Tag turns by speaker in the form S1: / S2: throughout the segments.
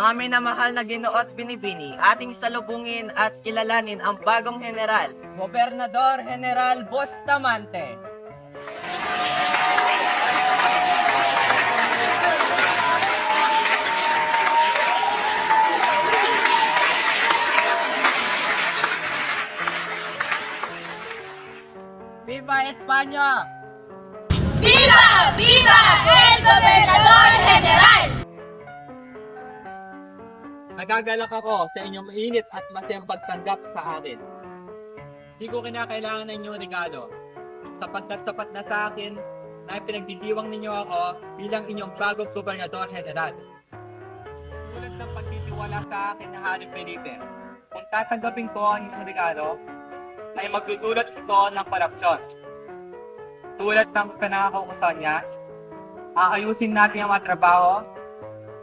S1: Mga minamahal na Ginoo at Binibini, ating salubungin at kilalanin ang bagong general, Gobernador General Bustamante. Viva España!
S2: ¡Viva! ¡Viva el Gobernador General!
S3: Nagagalak ako sa inyong mainit at masayang pagtanggap sa akin. Hindi ko kinakailangan ng inyong regalo, sapagkat sapat na sa akin na pinagdidiwang ninyo ako bilang inyong bagong Gobernador General. Tulad ng pagtitiwala sa akin na Hari Felipe, kung tatanggapin ko ang inyong regalo, ay magdudulot ito ng korupsyon. Tulad ng pinangakaukusan niya, aayusin natin ang mga trabaho.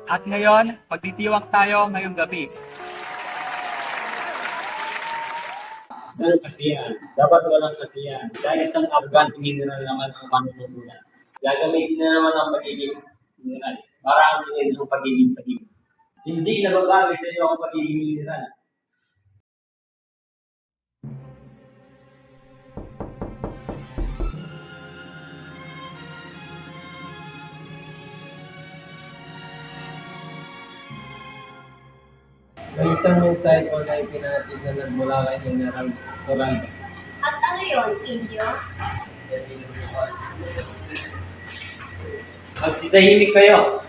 S3: At ngayon, magtitiwang tayo ngayong gabi.
S4: Isang kasiyahan. Dapat walang kasiyahan. Dahil isang arrogant mineral naman ang manunutunan. Gagamitin na naman ang pagiging mineral para angkin ang pagiging sagip. Hindi nababagay sa iyo ang pagiging mineral. May isang mensahe ko na ipinatid na nagmula kay General Torralba.
S2: At ano yon, Indio?
S4: Magsitahimik kayo!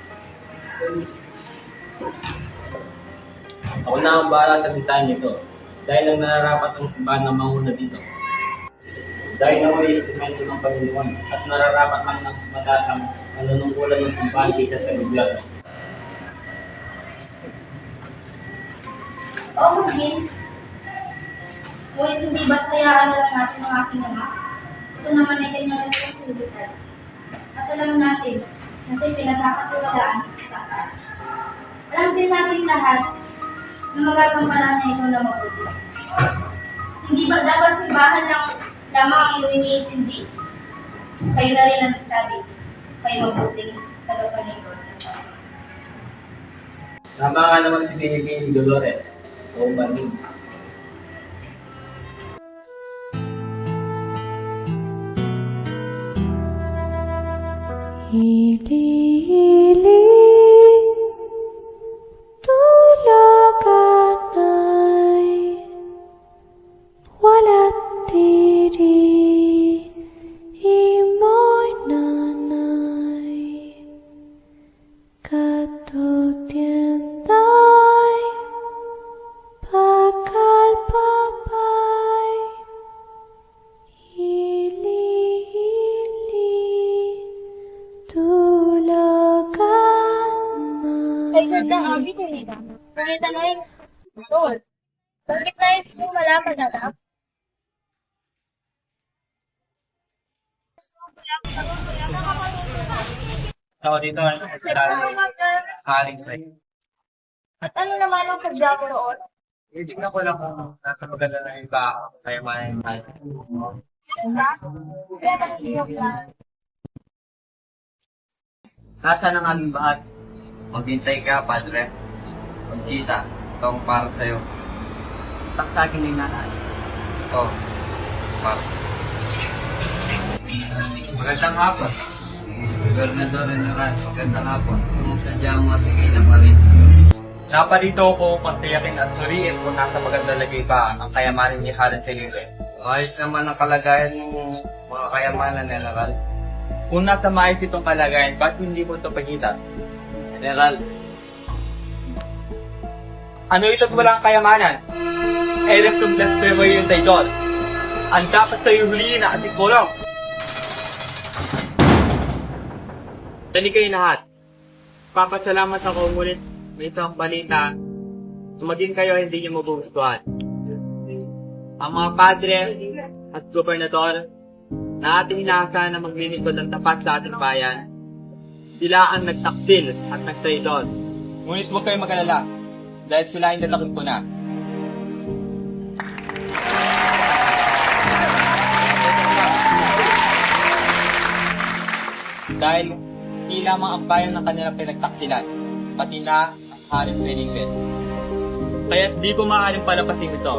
S4: Ako na ang bahala sa mensahe nito dahil ang nararapat ang simbahan ng manguna dito. Dahil ako ay instrumento ng Panginoon at nararapat lang ng mas matasang manunungkulan ng simbahan kaysa sa gobyerno.
S2: Oo, Gin. Ngunit hindi ba't hayaan na lang natin ang aking ama? Ito naman ay kanyang responsibilidad. At alam natin na siya'y pinagkakatiwalaan at tatas. Alam din natin lahat na magagampanan niya ito na mabuti. Hindi ba dapat simbahan lang lamang ang iyong iniintindi? Kayo na rin ang sabi, kayo mabuting tagapangingkod.
S4: Tama nga naman si Binibini Dolores. O Baning.
S5: Hili-hili tulagan ay walat diri imoy nanay katutienday bakal papay hili-hili tulagan
S2: Kay
S5: ay
S2: Gordang Abi din nila. Pero tanongin, tol. Bakit nais mo malaman na lang?
S3: Ako dito ang Haring Felipe.
S2: At ano naman ang kadya mo roon?
S3: Tignan ko lang kung nasa maganda na iba kaya maayang tayo.
S2: Diba? Kaya nakikiyok lang.
S4: Nasaan ang aming bahat? Maghintay ka, Padre. Conchita, ito ang para sa'yo.
S1: Tak sa akin ay nanay.
S4: Ito, para Magandang hapon. Gobernador General, magandang hapon. Kung sadyang matigay na palit.
S3: Naparito ko upang tiyakin at suriin kung nasa maganda lagay ba ang kayamanan ni Haring Felipe.
S4: Ayos naman ang kalagayan ng mga kayamanan, General.
S3: Kung nasa maayos itong kalagayan, ba't hindi mo ito pagkita?
S4: General,
S3: Ano ito't walang kayamanan? Eres ng blasphemo yung traidor. Ang dapat sa'yo huliin na ating kulong. Tani kayo lahat. Papasalamat ako, ngunit may isang balita na maging kayo hindi niyo magugustuhan. Ang mga padre at gobernador na ating inaasahan na maglilingkod ng tapat sa ating bayan, sila ang nagtaksil at nagtraidor. Ngunit huwag kayong mag-alala, dahil sila ay natakot ko na. Dahil hindi lamang ang bayan ng kanilang pinagtaksilan, pati na Haring Felipe. Kaya't di ko maaaring palapasin ito.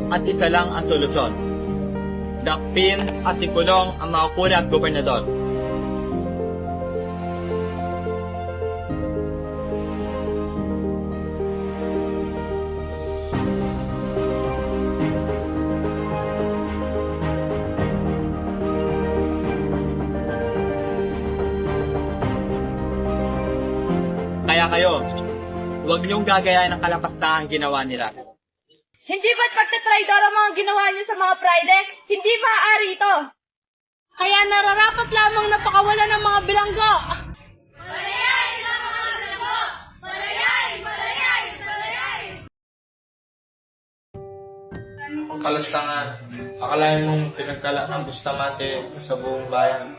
S3: At isa lang ang solusyon. Dakpin at ikulong ang mga puri at gobernador. Kaya kayo, huwag niyong gagayahin ng kalapastangan ginawa nila.
S6: Hindi ba't pagtatraidor ang mga ginawa niyo sa mga Friday? Hindi maaari ito. Kaya nararapat lamang na pakawalan ng mga bilanggo. Malayay ng mga bilanggo! Malayay! Malayay! Malayay!
S3: Kalastangan, akalain mong pinagkala ng Bustamante sa buong bayan.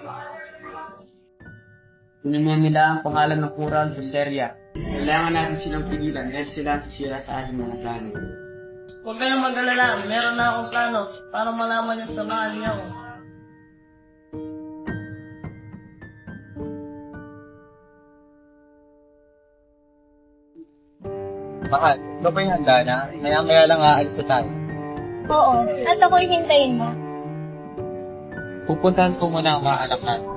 S7: Tinanyan nila ang pangalan ng Coral sa Seria. Kailangan natin silang pigilan dahil sila ang sisira sa ating mga plano.
S6: Huwag kayong mag-alala. Meron na akong plano para malaman niyo sa mahal niyo ako.
S3: Mahal, ito ba yung handa na? Maya-maya lang aalis na tayo.
S2: Oo, at ako'y hintayin mo.
S3: Pupuntahan ko muna ang mga anak natin.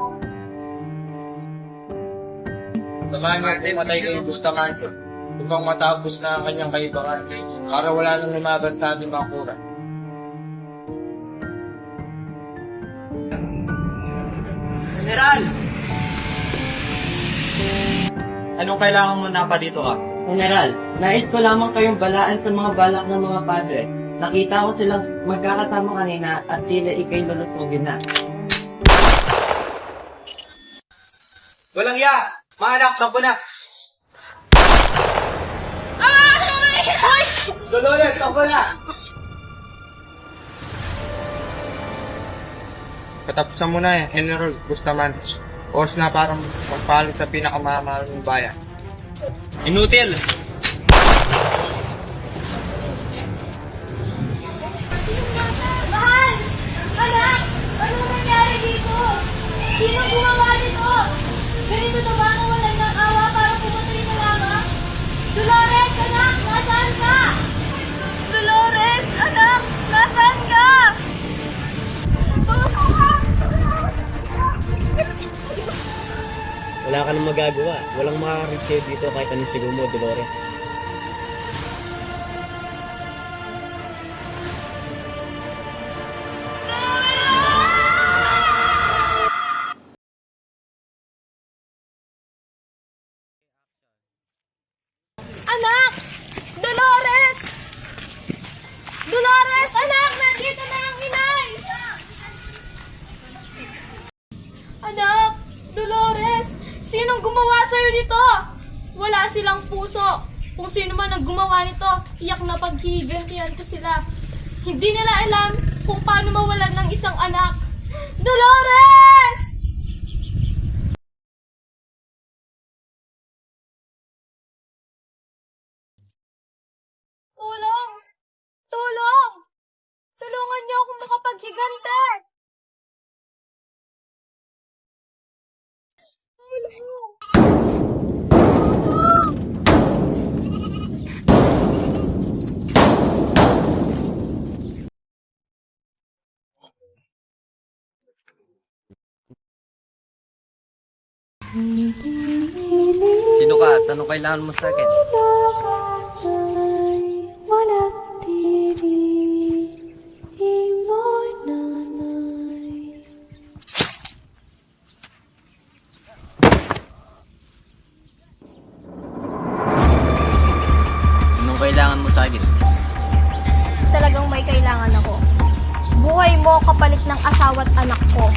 S3: Samahan natin matay kayo Bustamante. Upang matapos na ang kanyang kaibangan. Para wala nang lumaban sa ating mga kura.
S1: General!
S3: Anong kailangan mo na pa dito ka?
S7: General, nais ko lamang kayong balaan sa mga balak ng mga padre. Nakita ko silang magkakasama kanina at tila ikay lulusugin na.
S3: Walang ya! Maanak ng bunak! Dolores, ako na! Katapusan mo na General Bustamante. Oras na parang magpalit sa pinakamamahal ng bayan. Inutil!
S2: Mahal! Anak! Anong nangyari dito? Sino gumawa nito? Ganito na ba nawalan ng awa para pumatay na lamang? Dolores, anak! Nasaan ka? Dolores, anak! Nasaan ka?
S7: Wala ka nang magagawa. Walang makakarit sa'yo dito kahit anong sigaw mo, Dolores.
S2: Anak! Dolores! Dolores, anak! Nandito na ang inay! Anak! Dolores! Sinong gumawa sa'yo nito? Wala silang puso. Kung sino man ang gumawa nito, iyak na paghihigantihan ko sila. Hindi nila alam kung paano mawalan ng isang anak. Dolores! Tulong! Tulong! Tulungan niyo akong makapaghigante! Tulong!
S1: Sino ka at anong kailangan mo sa akin?
S5: walang diri, imoy nanay.
S1: Anong kailangan mo sa akin?
S2: Talagang may kailangan ako. Buhay mo kapalit ng asawa't anak ko.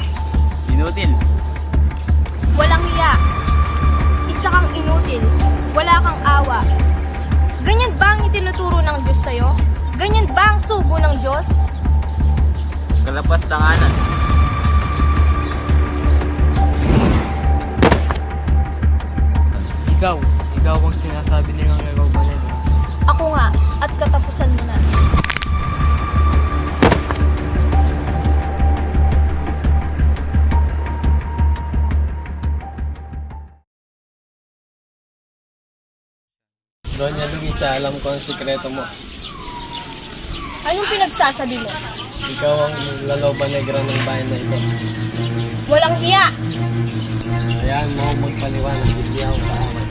S1: Inutil.
S2: Walang hiya. Isa kang inutil. Wala kang awa. Ganyan ba ang itinuturo ng Diyos sa'yo? Ganyan ba ang sugo ng Diyos?
S1: Kalapastanganan.
S7: Ikaw ang sinasabi nilang ikaw ba nila?
S2: Ako nga, at katapusan mo na.
S8: Doña Luisa, alam ko ang sikreto mo.
S6: Anong pinagsasabi mo?
S8: Ikaw ang laloba negra ng bayan na ito.
S6: Walang hiya!
S8: Hayaan mo akong magpaliwanag, hindi ako kaaway.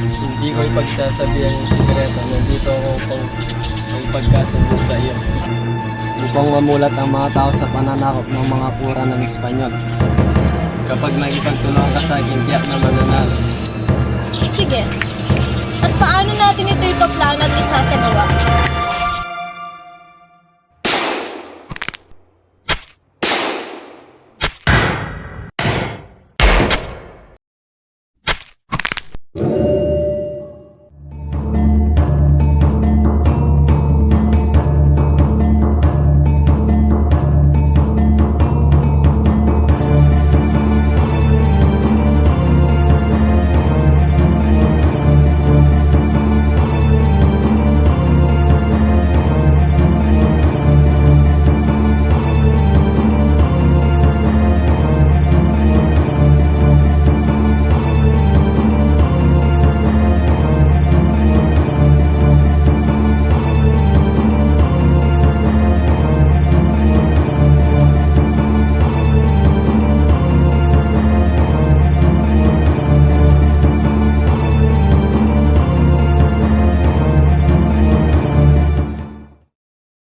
S8: Hindi ko ipagsasabihan yung sikreto. Nandito ako upang pagkasundo sa iyo. Upang mamulat ang mga tao sa pananakop ng mga pura ng Espanyol. Kapag nakipagtulungan ka sa akin, tiyak na mananalo.
S6: Sige. At paano natin ito ipaplano at isasagawa?